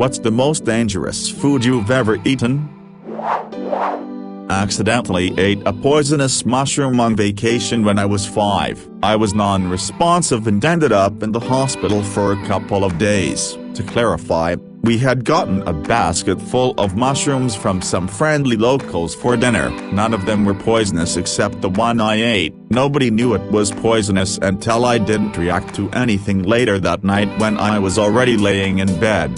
What's the most dangerous food you've ever eaten? Accidentally ate a poisonous mushroom on vacation when I was 5. I was non-responsive and ended up in the hospital for a couple of days. To clarify, we had gotten a basket full of mushrooms from some friendly locals for dinner. None of them were poisonous except the one I ate. Nobody knew it was poisonous until I didn't react to anything later that night when I was already laying in bed.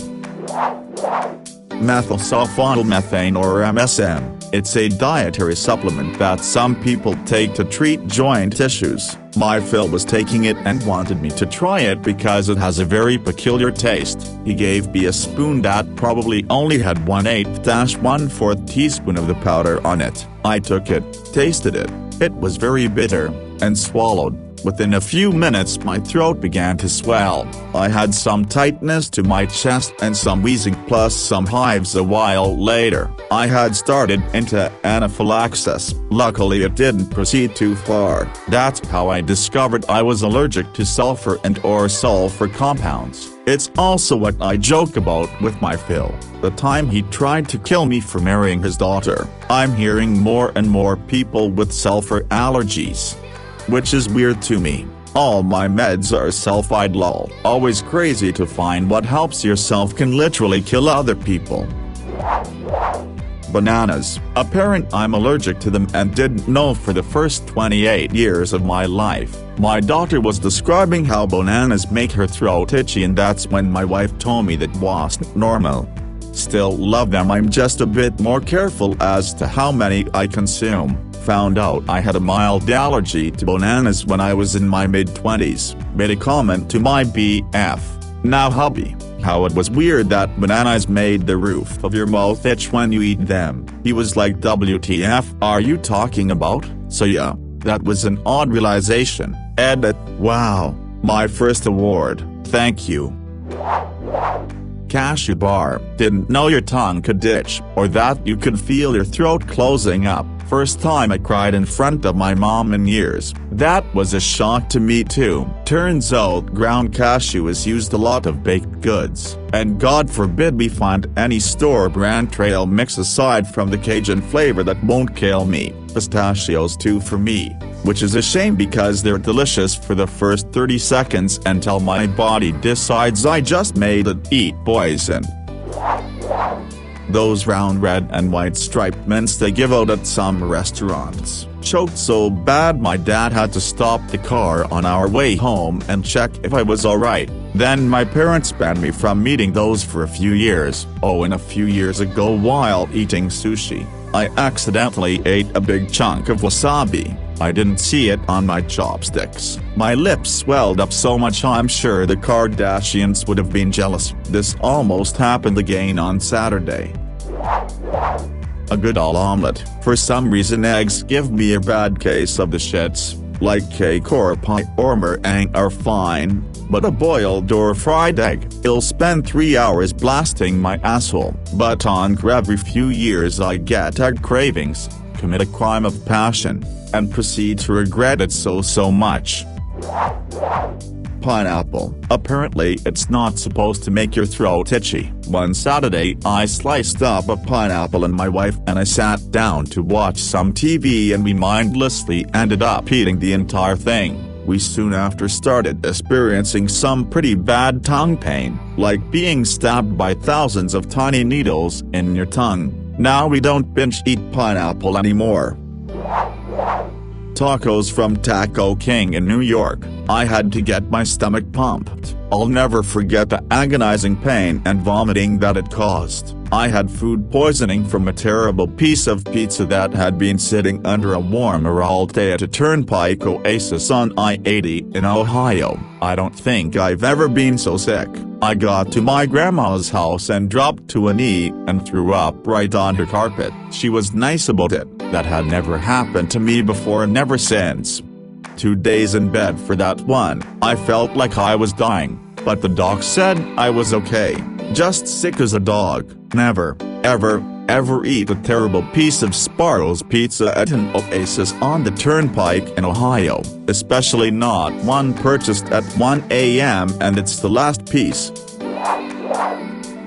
Methylsulfonylmethane or MSM. It's a dietary supplement that some people take to treat joint issues. My Phil was taking it and wanted me to try it because it has a very peculiar taste. He gave me a spoon that probably only had 1/8-1/4 teaspoon of the powder on it. I took it, tasted it. It was very bitter, and swallowed. Within a few minutes my throat began to swell. I had some tightness to my chest and some wheezing plus some hives a while later. I had started into anaphylaxis. Luckily it didn't proceed too far. That's how I discovered I was allergic to sulfur and/or sulfur compounds. It's also what I joke about with my Phil, the time he tried to kill me for marrying his daughter. I'm hearing more and more people with sulfur allergies, which is weird to me. All my meds are sulfide lol. Always crazy to find what helps yourself can literally kill other people. Bananas. Apparent I'm allergic to them and didn't know for the first 28 years of my life. My doctor was describing how bananas make her throat itchy, and that's when my wife told me that wasn't normal. Still love them, I'm just a bit more careful as to how many I consume. Found out I had a mild allergy to bananas when I was in my mid-20s. Made a comment to my BF, now hubby, how it was weird that bananas made the roof of your mouth itch when you eat them. He was like, WTF are you talking about? So yeah, that was an odd realization. Edit. Wow, my first award, thank you. Cashew bar. Didn't know your tongue could itch, or that you could feel your throat closing up. First time I cried in front of my mom in years. That was a shock to me too. Turns out ground cashew is used a lot of baked goods, and God forbid we find any store brand trail mix aside from the Cajun flavor that won't kill me. Pistachios too for me, which is a shame because they're delicious for the first 30 seconds until my body decides I just made it eat poison. Those round red and white striped mints they give out at some restaurants. Choked so bad my dad had to stop the car on our way home and check if I was alright. Then my parents banned me from eating those for a few years. Oh, and a few years ago while eating sushi, I accidentally ate a big chunk of wasabi. I didn't see it on my chopsticks. My lips swelled up so much I'm sure the Kardashians would have been jealous. This almost happened again on Saturday. A good omelet. For some reason eggs give me a bad case of the shits. Like cake or pie or meringue are fine, but a boiled or fried egg, it'll spend 3 hours blasting my asshole. But on every few years I get egg cravings, commit a crime of passion, and proceed to regret it so much. Pineapple. Apparently it's not supposed to make your throat itchy. One Saturday I sliced up a pineapple and my wife and I sat down to watch some TV and we mindlessly ended up eating the entire thing. We soon after started experiencing some pretty bad tongue pain, like being stabbed by thousands of tiny needles in your tongue. Now we don't binge eat pineapple anymore. Tacos from Taco King in New York. I had to get my stomach pumped. I'll never forget the agonizing pain and vomiting that it caused. I had food poisoning from a terrible piece of pizza that had been sitting under a warmer all day at a turnpike oasis on I-80 in Ohio. I don't think I've ever been so sick. I got to my grandma's house and dropped to a knee and threw up right on her carpet. She was nice about it. That had never happened to me before and never since. 2 days in bed for that one. I felt like I was dying, but the doc said I was okay. Just sick as a dog. Never, ever eat a terrible piece of Sparrow's pizza at an oasis on the turnpike in Ohio, especially not one purchased at 1 a.m. and it's the last piece.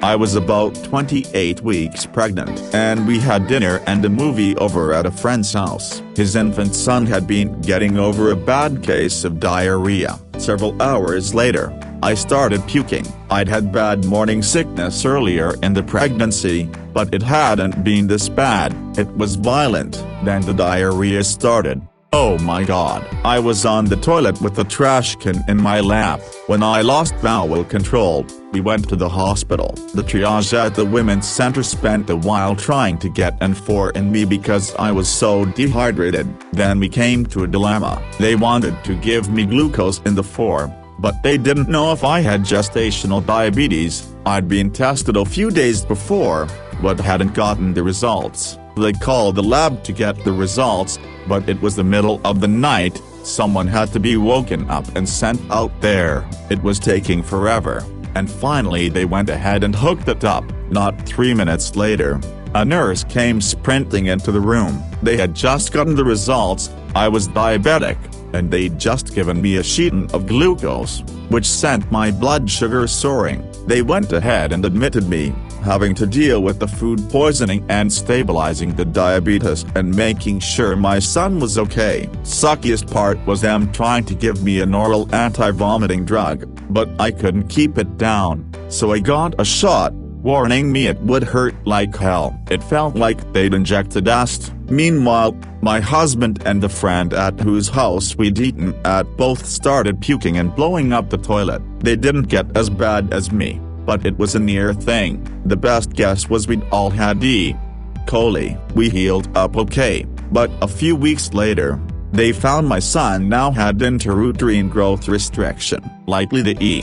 I was about 28 weeks pregnant and we had dinner and a movie over at a friend's house. His infant son had been getting over a bad case of diarrhea. Several hours later, I started puking. I'd had bad morning sickness earlier in the pregnancy, but it hadn't been this bad. It was violent. Then the diarrhea started. Oh my god. I was on the toilet with a trash can in my lap when I lost bowel control. We went to the hospital. The triage at the women's center spent a while trying to get N4 in me because I was so dehydrated. Then we came to a dilemma. They wanted to give me glucose in the 4, but they didn't know if I had gestational diabetes. I'd been tested a few days before, but hadn't gotten the results. They called the lab to get the results, but it was the middle of the night. Someone had to be woken up and sent out there. It was taking forever, and finally they went ahead and hooked it up. Not 3 minutes later, a nurse came sprinting into the room. They had just gotten the results. I was diabetic, and they'd just given me a sheetin of glucose, which sent my blood sugar soaring. They went ahead and admitted me, having to deal with the food poisoning and stabilizing the diabetes and making sure my son was okay. Suckiest part was them trying to give me an oral anti-vomiting drug, but I couldn't keep it down, so I got a shot, warning me it would hurt like hell. It felt like they'd injected dust. Meanwhile, my husband and the friend at whose house we'd eaten at both started puking and blowing up the toilet. They didn't get as bad as me, but it was a near thing. The best guess was we'd all had E. coli. We healed up okay, but a few weeks later, they found my son now had intrauterine growth restriction. Likely the E.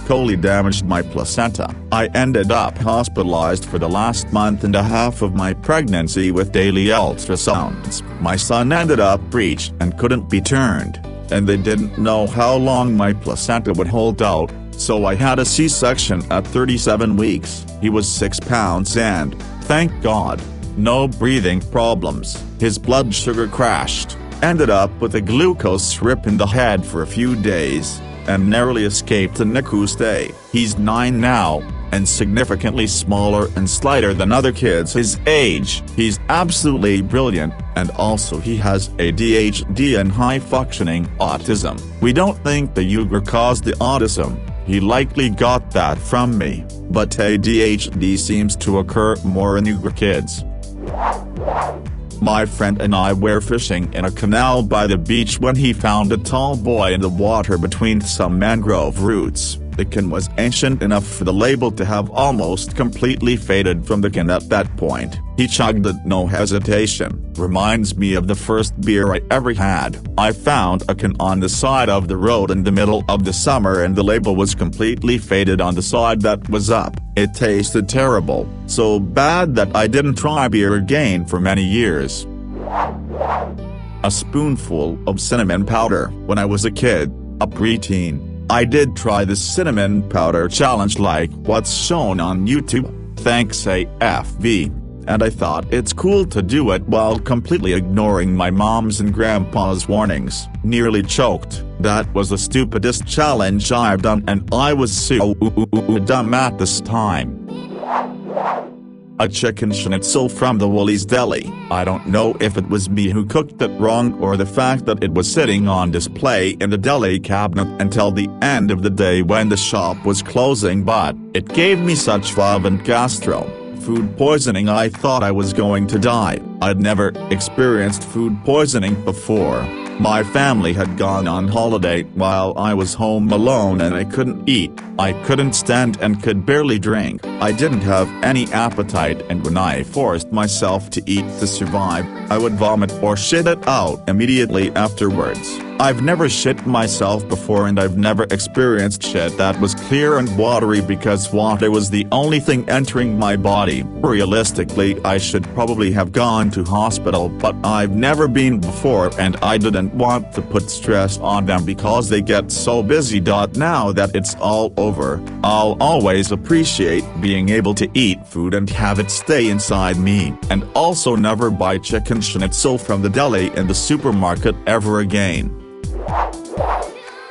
coli damaged my placenta. I ended up hospitalized for the last month and a half of my pregnancy with daily ultrasounds. My son ended up breech and couldn't be turned, and they didn't know how long my placenta would hold out, so I had a C-section at 37 weeks. He was 6 pounds and, thank God, no breathing problems. His blood sugar crashed, ended up with a glucose strip in the head for a few days, and narrowly escaped a NICU stay. He's 9 now, and significantly smaller and slighter than other kids his age. He's absolutely brilliant, and also he has ADHD and high-functioning autism. We don't think the Uyghur caused the autism. He likely got that from me, but ADHD seems to occur more in Uyghur kids. My friend and I were fishing in a canal by the beach when he found a tall buoy in the water between some mangrove roots. The can was ancient enough for the label to have almost completely faded from the can at that point. He chugged it no hesitation. Reminds me of the first beer I ever had. I found a can on the side of the road in the middle of the summer and the label was completely faded on the side that was up. It tasted terrible, so bad that I didn't try beer again for many years. A spoonful of cinnamon powder. When I was a kid, a preteen, I did try the cinnamon powder challenge like what's shown on YouTube. Thanks AFV. And I thought it's cool to do it while completely ignoring my mom's and grandpa's warnings. Nearly choked. That was the stupidest challenge I've done and I was so dumb at this time. A chicken schnitzel from the Woolies deli. I don't know if it was me who cooked it wrong or the fact that it was sitting on display in the deli cabinet until the end of the day when the shop was closing, but it gave me such violent gastro food poisoning I thought I was going to die. I'd never experienced food poisoning before. My family had gone on holiday while I was home alone and I couldn't eat. I couldn't stand and could barely drink. I didn't have any appetite and when I forced myself to eat to survive, I would vomit or shit it out immediately afterwards. I've never shit myself before and I've never experienced shit that was clear and watery because water was the only thing entering my body. Realistically, I should probably have gone to hospital, but I've never been before and I didn't want to put stress on them because they get so busy. Now that it's all over, I'll always appreciate being able to eat food and have it stay inside me, and also never buy chicken schnitzel from the deli in the supermarket ever again.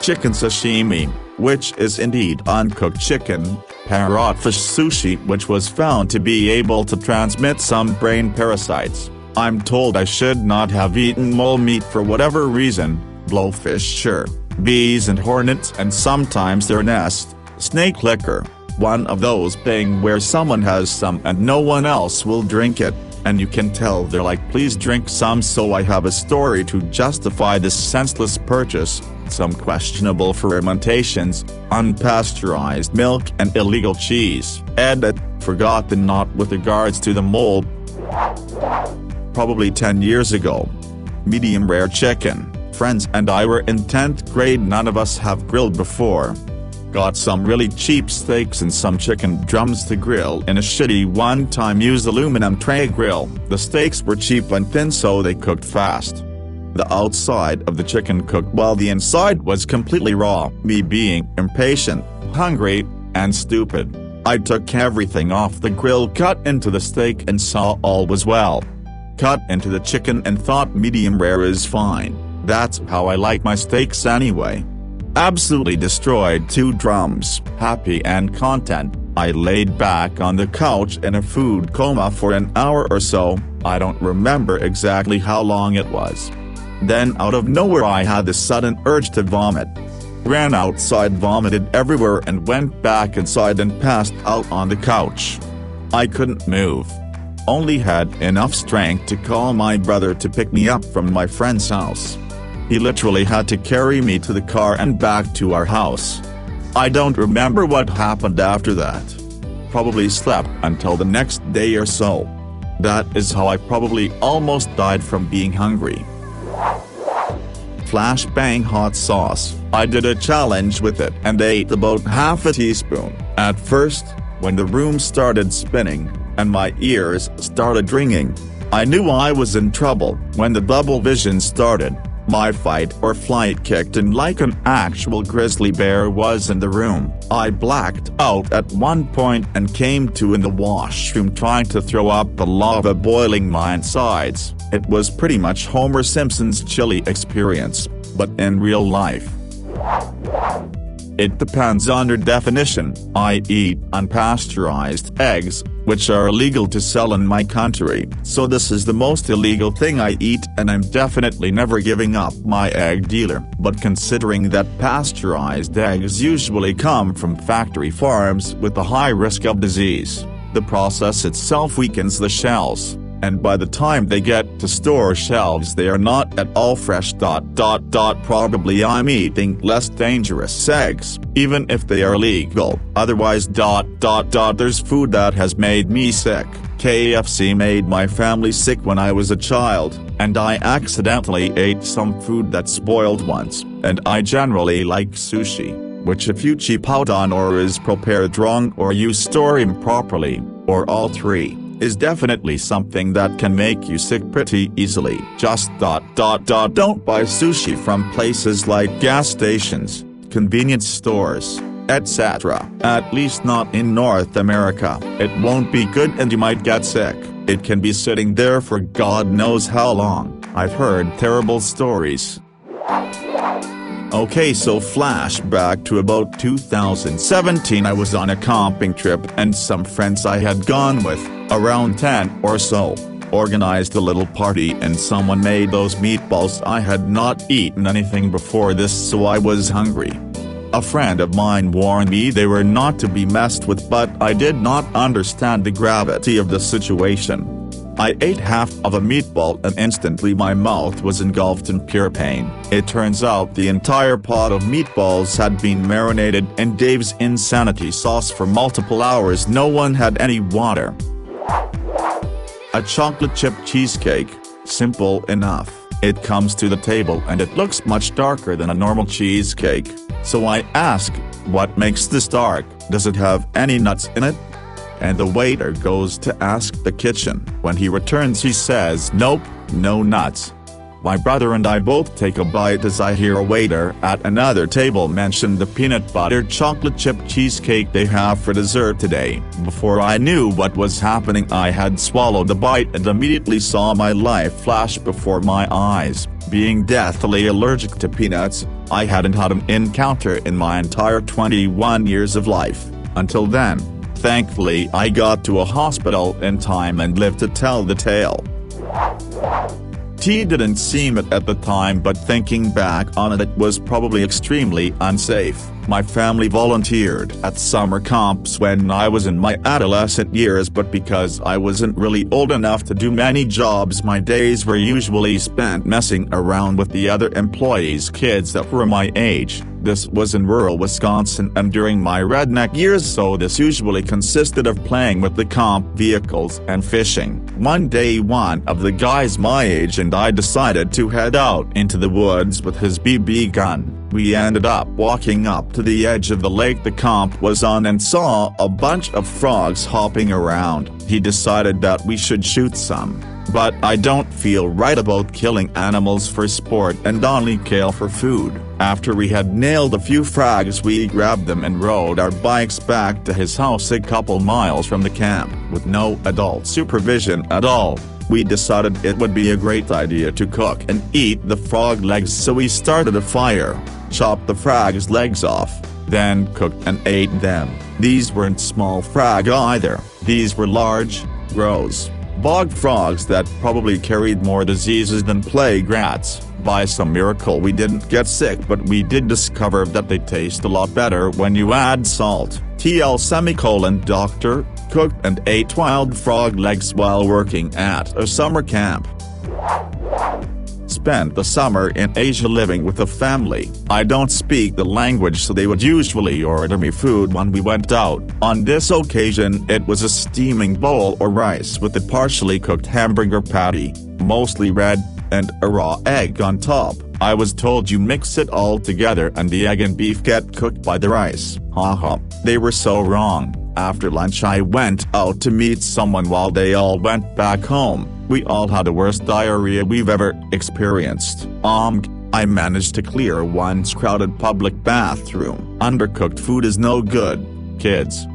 Chicken sashimi. which is indeed uncooked chicken, parrotfish sushi, which was found to be able to transmit some brain parasites. I'm told I should not have eaten mole meat for whatever reason, blowfish sure, bees and hornets and sometimes their nest, snake liquor, one of those things where someone has some and no one else will drink it, and you can tell they're like please drink some. So I have a story to justify this senseless purchase: some questionable fermentations, unpasteurized milk and illegal cheese. Edit, forgot the note with regards to the mole. Probably 10 years ago. Medium rare chicken. Friends and I were in 10th grade, none of us have grilled before. Got some really cheap steaks and some chicken drums to grill in a shitty one-time used aluminum tray grill. The steaks were cheap and thin so they cooked fast. The outside of the chicken cooked while the inside was completely raw. Me being impatient, hungry, and stupid, I took everything off the grill, cut into the steak and saw all was well. Cut into the chicken and thought medium rare is fine. That's how I like my steaks anyway. Absolutely destroyed 2 drums. Happy and content, I laid back on the couch in a food coma for an hour or so. I don't remember exactly how long it was. Then out of nowhere I had the sudden urge to vomit. Ran outside, vomited everywhere and went back inside and passed out on the couch. I couldn't move. Only had enough strength to call my brother to pick me up from my friend's house. He literally had to carry me to the car and back to our house. I don't remember what happened after that. Probably slept until the next day or so. That is how I probably almost died from being hungry. Flashbang hot sauce. I did a challenge with it and ate about half a teaspoon. At first, when the room started spinning, and my ears started ringing, I knew I was in trouble. When the double vision started, my fight or flight kicked in like an actual grizzly bear was in the room. I blacked out at one point and came to in the washroom trying to throw up, the lava boiling my insides. It was pretty much Homer Simpson's chili experience, but in real life. It depends on your definition. I eat unpasteurized eggs, which are illegal to sell in my country, so this is the most illegal thing I eat, and I'm definitely never giving up my egg dealer. But considering that pasteurized eggs usually come from factory farms with a high risk of disease, the process itself weakens the shells, and by the time they get to store shelves they are not at all fresh. Probably I'm eating less dangerous eggs, even if they are legal. Otherwise there's food that has made me sick. KFC made my family sick when I was a child, and I accidentally ate some food that spoiled once, and I generally like sushi, which if you cheap out on or is prepared wrong or you store improperly, or all three, is definitely something that can make you sick pretty easily. Just don't buy sushi from places like gas stations, convenience stores, etc. At least not in North America. It won't be good and you might get sick. It can be sitting there for God knows how long. I've heard terrible stories. Okay, so flashback to about 2017. I was on a camping trip and some friends I had gone with, around 10 or so, organized a little party and someone made those meatballs. I had not eaten anything before this so I was hungry. A friend of mine warned me they were not to be messed with, but I did not understand the gravity of the situation. I ate half of a meatball and instantly my mouth was engulfed in pure pain. It turns out the entire pot of meatballs had been marinated in Dave's insanity sauce for multiple hours. No one had any water. A chocolate chip cheesecake, simple enough. It comes to the table and it looks much darker than a normal cheesecake. So I ask, what makes this dark? Does it have any nuts in it? And the waiter goes to ask the kitchen. When he returns he says, nope, no nuts. My brother and I both take a bite as I hear a waiter at another table mention the peanut butter chocolate chip cheesecake they have for dessert today. Before I knew what was happening, I had swallowed the bite and immediately saw my life flash before my eyes. Being deathly allergic to peanuts, I hadn't had an encounter in my entire 21 years of life. Until then, thankfully I got to a hospital in time and lived to tell the tale. Tea didn't seem it at the time, but thinking back on it, it was probably extremely unsafe. My family volunteered at summer camps when I was in my adolescent years, but because I wasn't really old enough to do many jobs, my days were usually spent messing around with the other employees' kids that were my age. This was in rural Wisconsin and during my redneck years, so this usually consisted of playing with the camp vehicles and fishing. One day one of the guys my age and I decided to head out into the woods with his BB gun. We ended up walking up to the edge of the lake the camp was on and saw a bunch of frogs hopping around. He decided that we should shoot some. But I don't feel right about killing animals for sport and only kill for food. After we had nailed a few frags, we grabbed them and rode our bikes back to his house a couple miles from the camp. With no adult supervision at all, we decided it would be a great idea to cook and eat the frog legs, so we started a fire, chopped the frags' legs off, then cooked and ate them. These weren't small frag either. These were large, gross, bog frogs that probably carried more diseases than plague rats. By some miracle we didn't get sick, but we did discover that they taste a lot better when you add salt. Doctor cooked and ate wild frog legs while working at a summer camp. Spent the summer in Asia living with a family. I don't speak the language, so they would usually order me food when we went out. On this occasion it was a steaming bowl of rice with a partially cooked hamburger patty, mostly red, and a raw egg on top. I was told you mix it all together and the egg and beef get cooked by the rice. Haha, they were so wrong. After lunch I went out to meet someone while they all went back home. We all had the worst diarrhea we've ever experienced. I managed to clear once crowded public bathroom. Undercooked food is no good, kids.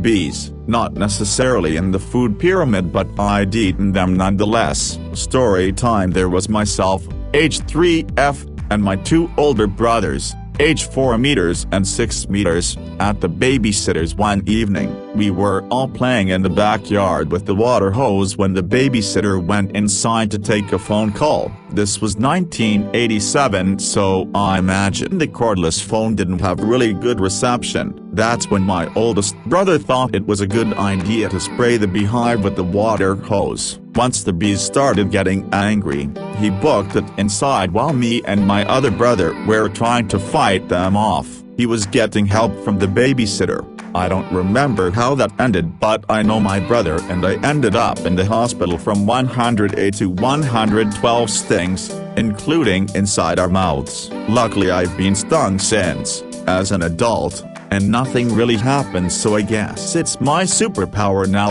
Bees, not necessarily in the food pyramid, but I'd eaten them nonetheless. Story time. There was myself, age 3F, and my two older brothers, age 4 meters and 6 meters, at the babysitter's one evening. We were all playing in the backyard with the water hose when the babysitter went inside to take a phone call. This was 1987, so I imagine the cordless phone didn't have really good reception. That's when my oldest brother thought it was a good idea to spray the beehive with the water hose. Once the bees started getting angry, he booked it inside while me and my other brother were trying to fight them off. He was getting help from the babysitter. I don't remember how that ended, but I know my brother and I ended up in the hospital from 108 to 112 stings, including inside our mouths. Luckily I've been stung since, as an adult, and nothing really happened, so I guess it's my superpower now.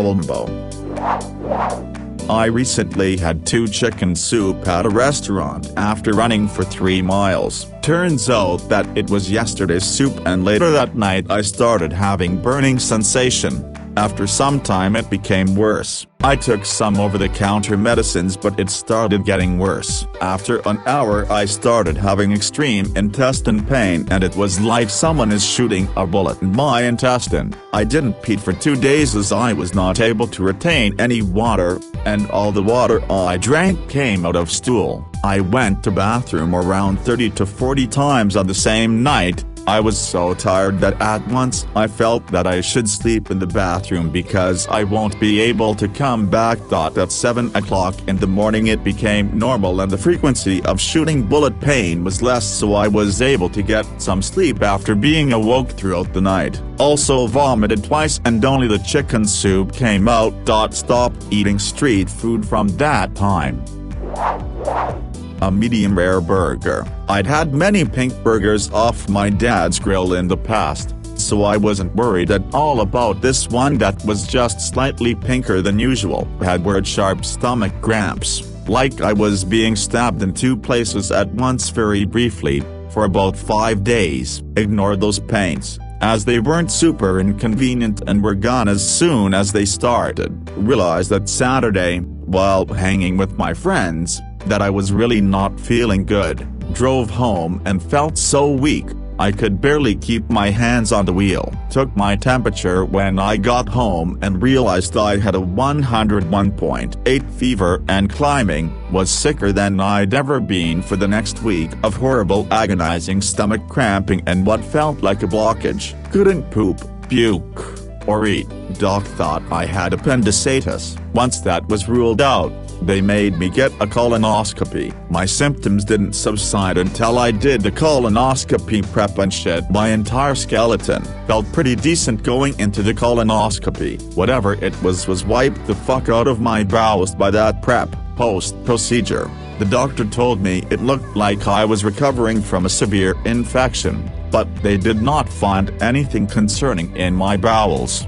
I recently had 2 chicken soup at a restaurant after running for 3 miles. Turns out that it was yesterday's soup, and later that night I started having burning sensation. After some time it became worse. I took some over-the-counter medicines, but it started getting worse. After an hour I started having extreme intestine pain, and it was like someone is shooting a bullet in my intestine. I didn't pee for 2 days as I was not able to retain any water, and all the water I drank came out of stool. I went to bathroom around 30 to 40 times on the same night. I was so tired that at once I felt that I should sleep in the bathroom because I won't be able to come back. At 7 o'clock in the morning it became normal and the frequency of shooting bullet pain was less, so I was able to get some sleep after being awoke throughout the night. Also vomited twice and only the chicken soup came out. Stopped eating street food from that time. A medium rare burger. I'd had many pink burgers off my dad's grill in the past, so I wasn't worried at all about this one that was just slightly pinker than usual. Had weird sharp stomach cramps. like I was being stabbed in 2 places at once very briefly, for about 5 days. Ignored those pains, as they weren't super inconvenient and were gone as soon as they started. Realized that Saturday, while hanging with my friends, that I was really not feeling good. Drove home and felt so weak, I could barely keep my hands on the wheel. Took my temperature when I got home and realized I had a 101.8 fever and climbing, was sicker than I'd ever been for the next week of horrible agonizing stomach cramping and what felt like a blockage. Couldn't poop, puke, or eat. Doc thought I had appendicitis. Once that was ruled out, they made me get a colonoscopy. My symptoms didn't subside until I did the colonoscopy prep and shed my entire skeleton. Felt pretty decent going into the colonoscopy. Whatever it was wiped the fuck out of my bowels by that prep. Post-procedure, the doctor told me it looked like I was recovering from a severe infection, but they did not find anything concerning in my bowels.